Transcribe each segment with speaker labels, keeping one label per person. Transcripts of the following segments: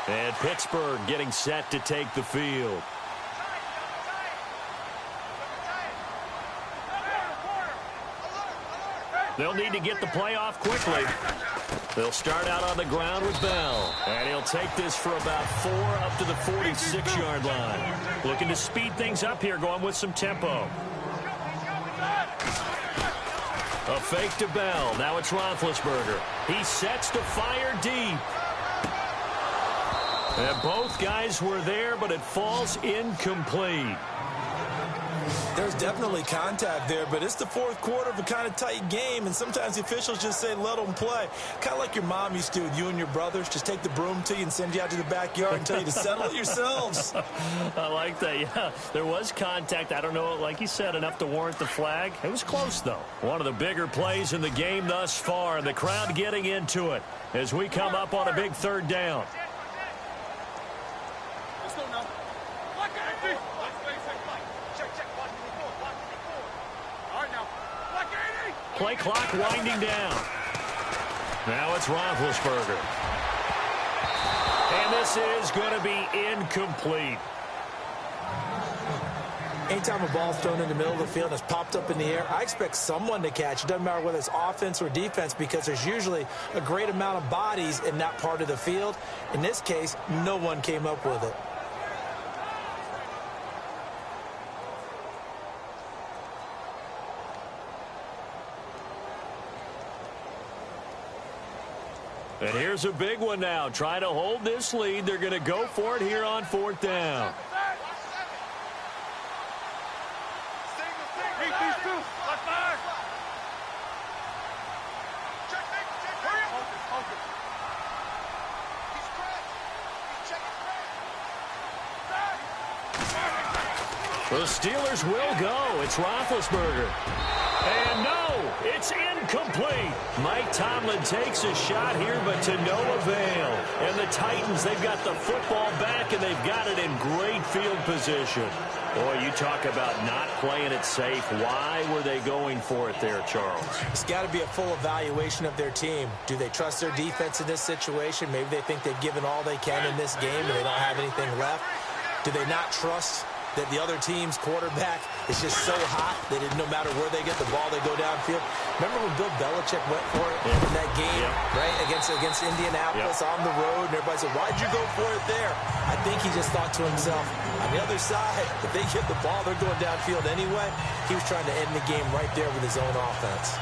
Speaker 1: And Pittsburgh getting set to take the field. They'll need to get the play off quickly. They'll start out on the ground with Bell. And he'll take this for about 4 up to the 46-yard line. Looking to speed things up here, going with some tempo. A fake to Bell. Now it's Roethlisberger. He sets to fire deep. And both guys were there, but it falls incomplete.
Speaker 2: There's definitely contact there, but it's the fourth quarter of a kind of tight game, and sometimes the officials just say, let them play. Kind of like your mom used to with you and your brothers. Just take the broom to you and send you out to the backyard and tell you to settle it yourselves.
Speaker 1: I like that, yeah. There was contact. I don't know, like you said, enough to warrant the flag. It was close, though. One of the bigger plays in the game thus far, and the crowd getting into it as we come up on a big third down. Play clock winding down. Now it's Roethlisberger. And this is going to be incomplete.
Speaker 2: Anytime a ball's thrown in the middle of the field and it's popped up in the air, I expect someone to catch. It doesn't matter whether it's offense or defense, because there's usually a great amount of bodies in that part of the field. In this case, no one came up with it.
Speaker 1: And here's a big one now. Trying to hold this lead. They're going to go for it here on fourth down. The Steelers will go. It's Roethlisberger. And no, it's incomplete. Mike Tomlin takes a shot here, but to no avail. And the Titans, they've got the football back, and they've got it in great field position. Boy, you talk about not playing it safe. Why were they going for it there, Charles?
Speaker 2: It's got to be a full evaluation of their team. Do they trust their defense in this situation? Maybe they think they've given all they can in this game and they don't have anything left. Do they not trust that the other team's quarterback is just so hot that no matter where they get the ball, they go downfield? Remember when Bill Belichick went for it in that game, right, against Indianapolis on the road, and everybody said, why'd you go for it there? I think he just thought to himself, on the other side, if they get the ball, they're going downfield anyway. He was trying to end the game right there with his own offense.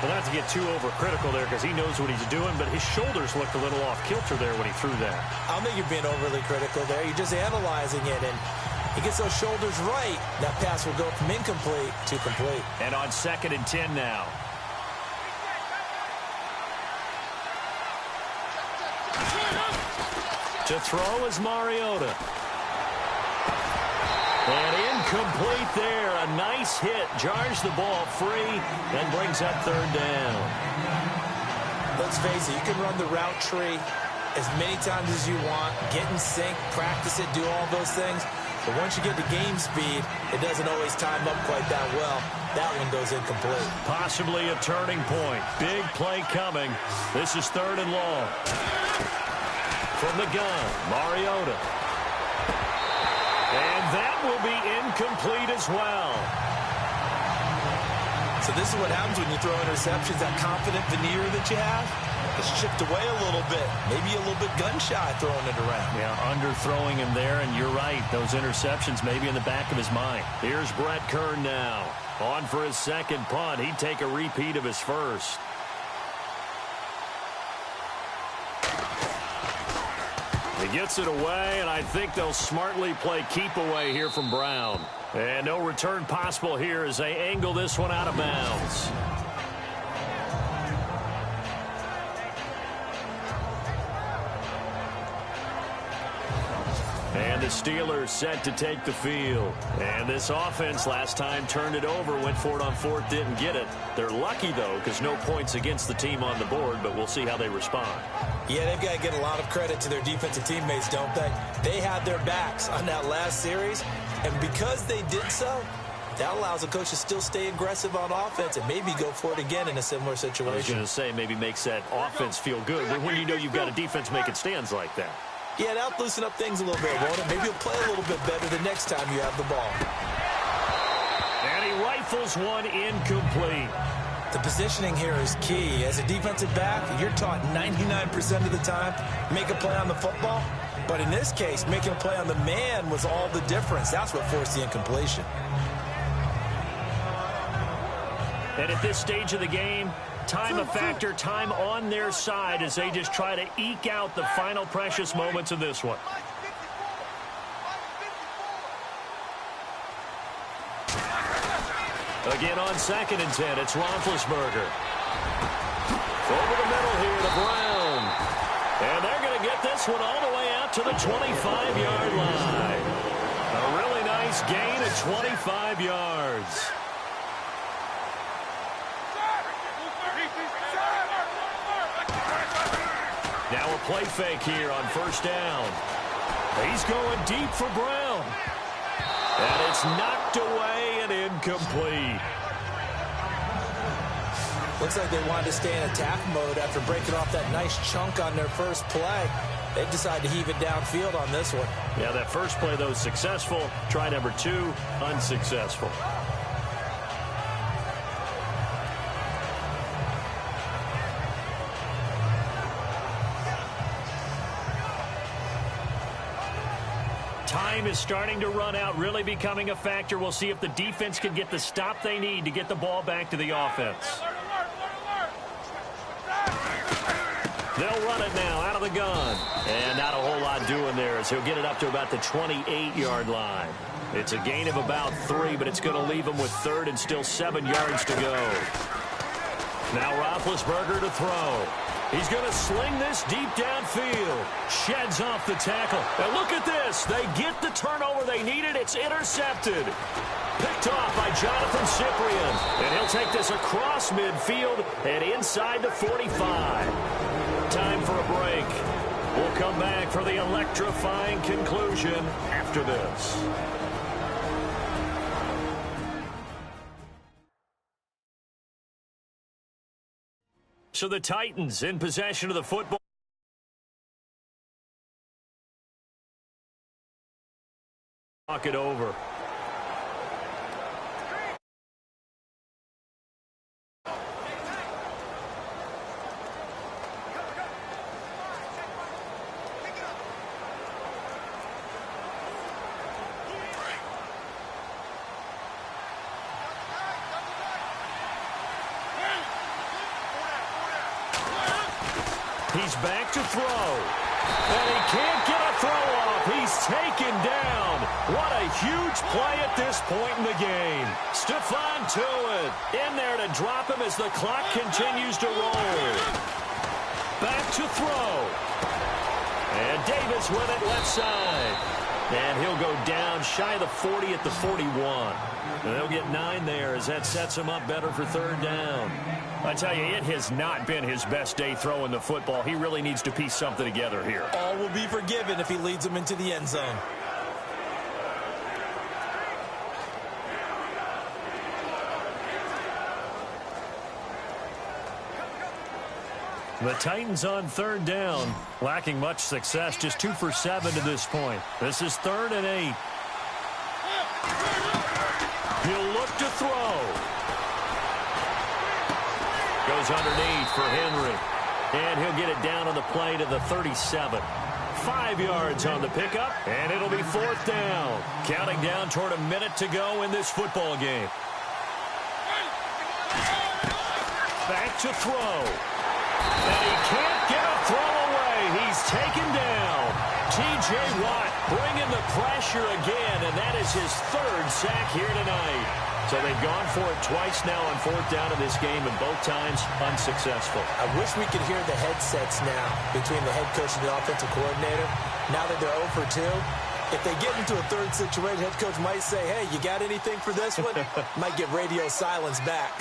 Speaker 1: Well, not to get too overcritical there, because he knows what he's doing, but his shoulders looked a little off kilter there when he threw that.
Speaker 2: I don't think you're being overly critical there. You're just analyzing it, and he gets those shoulders right, that pass will go from incomplete to complete.
Speaker 1: And on 2nd and 10 now. To throw is Mariota. And incomplete there. A nice hit. Jars the ball free and brings up third down.
Speaker 2: Let's face it, you can run the route tree as many times as you want, get in sync, practice it, do all those things. But once you get to game speed, it doesn't always time up quite that well. That one goes incomplete.
Speaker 1: Possibly a turning point. Big play coming. This is 3rd and long. From the gun, Mariota. And that will be incomplete as well.
Speaker 2: So this is what happens when you throw interceptions. That confident veneer that you have, it's chipped away a little bit. Maybe a little bit gun-shy throwing it around.
Speaker 1: Yeah, underthrowing him there, and you're right. Those interceptions maybe in the back of his mind. Here's Brett Kern now. On for his second punt. He'd take a repeat of his first. He gets it away, and I think they'll smartly play keep away here from Brown. And no return possible here as they angle this one out of bounds. And the Steelers set to take the field. And this offense last time turned it over, went for it on 4th, didn't get it. They're lucky, though, because no points against the team on the board, but we'll see how they respond.
Speaker 2: Yeah, they've got to get a lot of credit to their defensive teammates, don't they? They had their backs on that last series, and because they did so, that allows the coach to still stay aggressive on offense and maybe go for it again in a similar situation.
Speaker 1: I was going to say maybe makes that offense feel good, but when you know you've got a defense making stands like that.
Speaker 2: Yeah, that'll loosen up things a little bit, won't it? Maybe you'll play a little bit better the next time you have the ball.
Speaker 1: And he rifles one incomplete.
Speaker 2: The positioning here is key. As a defensive back, you're taught 99% of the time, make a play on the football. But in this case, making a play on the man was all the difference. That's what forced the incompletion.
Speaker 1: And at this stage of the game, time a factor, time on their side as they just try to eke out the final precious moments of this one. Again on 2nd and 10, it's Roethlisberger. Over the middle here to Brown. And they're going to get this one all the way out to the 25-yard line. A really nice gain of 25 yards. Now a play fake here on 1st down. He's going deep for Brown. And it's knocked away and incomplete.
Speaker 2: Looks like they wanted to stay in attack mode after breaking off that nice chunk on their first play. They decided to heave it downfield on this one.
Speaker 1: Yeah, that first play, though, successful. Try number 2, unsuccessful. Time is starting to run out, really becoming a factor. We'll see if the defense can get the stop they need to get the ball back to the offense. They'll run it now out of the gun. And not a whole lot doing there as he'll get it up to about the 28-yard line. It's a gain of about 3, but it's going to leave him with 3rd and still 7 yards to go. Now Roethlisberger to throw. He's going to sling this deep downfield. Sheds off the tackle. And look at this. They get the turnover they needed. It's intercepted. Picked off by Jonathan Cyprien. And he'll take this across midfield and inside the 45. Time for a break. We'll come back for the electrifying conclusion after this. So the Titans in possession of the football. Talk it over. He's back to throw. And he can't get a throw off. He's taken down. What a huge play at this point in the game. Stephon Tuitt in there to drop him as the clock continues to roll. Back to throw. And Davis with it left side. And he'll go down shy of the 40 at the 41. And they'll get 9 there as that sets him up better for 3rd down. I tell you, it has not been his best day throwing the football. He really needs to piece something together here.
Speaker 2: All will be forgiven if he leads them into the end zone.
Speaker 1: The Titans on 3rd down, lacking much success, just 2 for 7 to this point. This is 3rd and 8. He'll look to throw. Goes underneath for Henry. And he'll get it down on the play to the 37. 5 yards on the pickup, and it'll be 4th down. Counting down toward a minute to go in this football game. Back to throw. And he can't get a throw away. He's taken down. T.J. Watt bringing the pressure again, and that is his 3rd sack here tonight. So they've gone for it twice now on 4th down in this game, and both times unsuccessful.
Speaker 2: I wish we could hear the headsets now between the head coach and the offensive coordinator. Now that they're 0 for 2, if they get into a 3rd situation, head coach might say, hey, you got anything for this one? Might get radio silence back.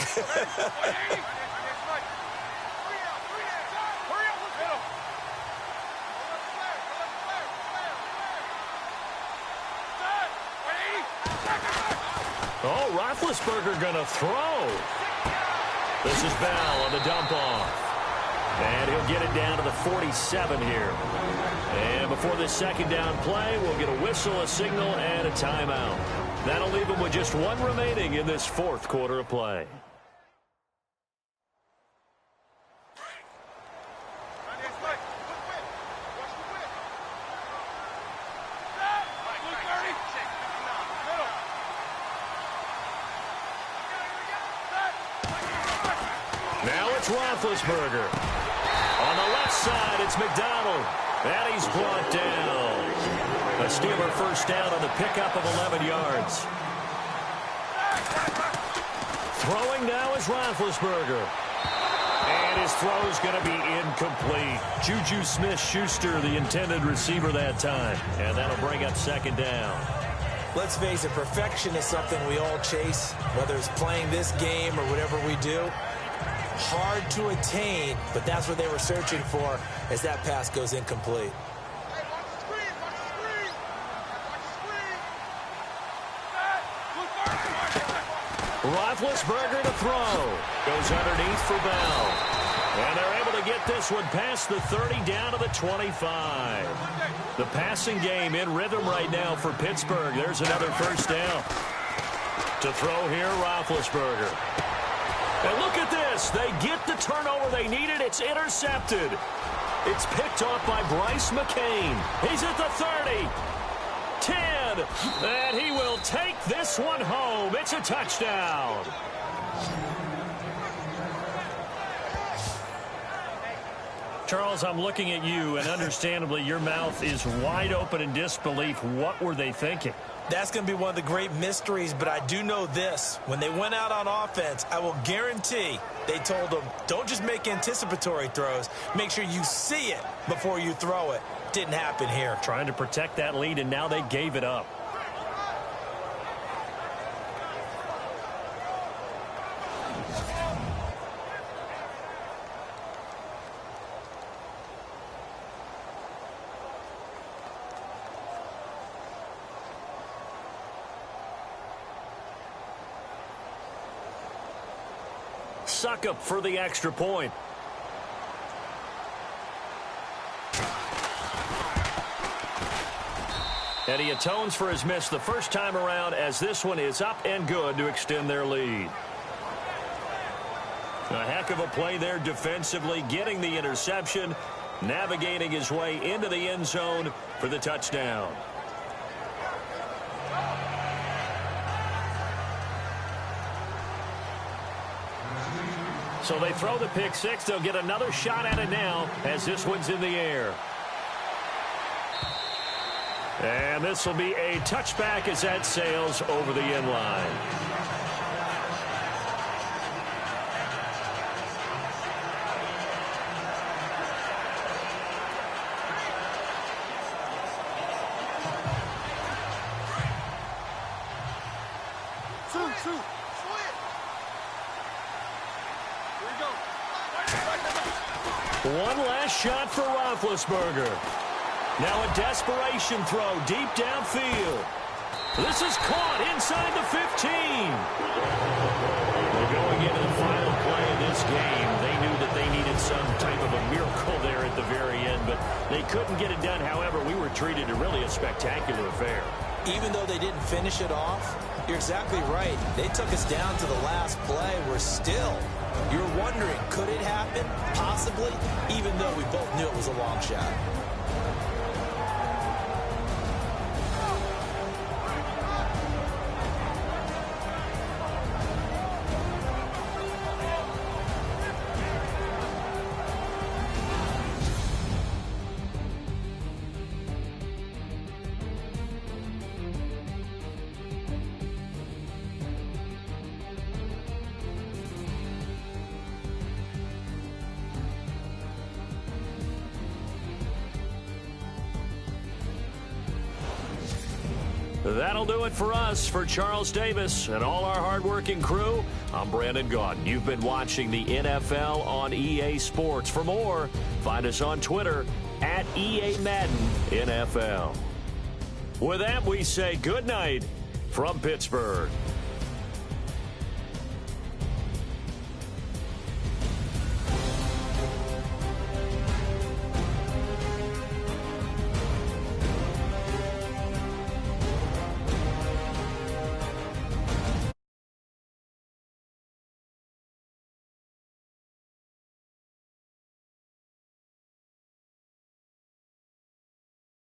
Speaker 1: Oh, Roethlisberger going to throw. This is Bell on the dump off. And he'll get it down to the 47 here. And before this second down play, we'll get a whistle, a signal, and a timeout. That'll leave him with just one remaining in this fourth quarter of play. Now it's Roethlisberger. On the left side, it's McDonald. And he's brought down. A Steeler first down on the pickup of 11 yards. Throwing now is Roethlisberger. And his throw's going to be incomplete. Juju Smith-Schuster, the intended receiver that time. And that'll bring up second down.
Speaker 2: Let's face it, perfection is something we all chase, whether it's playing this game or whatever we do. Hard to attain, but that's what they were searching for as that pass goes incomplete.
Speaker 1: Roethlisberger to throw. Goes underneath for Bell. And they're able to get this one past the 30 down to the 25. The passing game in rhythm right now for Pittsburgh. There's another first down. To throw here, Roethlisberger. And look at this. They get the turnover they needed. It's intercepted. It's picked off by Bryce McCain. He's at the 30. 10. And he will take this one home. It's a touchdown. Charles, I'm looking at you, and understandably, your mouth is wide open in disbelief. What were they thinking?
Speaker 2: That's going to be one of the great mysteries, but I do know this. When they went out on offense, I will guarantee they told them, don't just make anticipatory throws. Make sure you see it before you throw it. Didn't happen here.
Speaker 1: Trying to protect that lead, and now they gave it up. Suckup for the extra point. And he atones for his miss the first time around, as this one is up and good to extend their lead. A heck of a play there defensively, getting the interception, navigating his way into the end zone for the touchdown. So they throw the pick six. They'll get another shot at it now as this one's in the air. And this will be a touchback as that sails over the end line. One last shot for Roethlisberger. Now a desperation throw deep downfield. This is caught inside the 15. Well, going into the final play of this game, they knew that they needed some type of a miracle there at the very end, but they couldn't get it done. However, we were treated to really a spectacular affair.
Speaker 2: Even though they didn't finish it off, you're exactly right. They took us down to the last play. We're still... You're wondering, could it happen? Possibly, even though we both knew it was a long shot.
Speaker 1: That'll do it for us. For Charles Davis and all our hardworking crew, I'm Brandon Gaudin. You've been watching the NFL on EA Sports. For more, find us on Twitter at EA Madden NFL. With that, we say good night from Pittsburgh.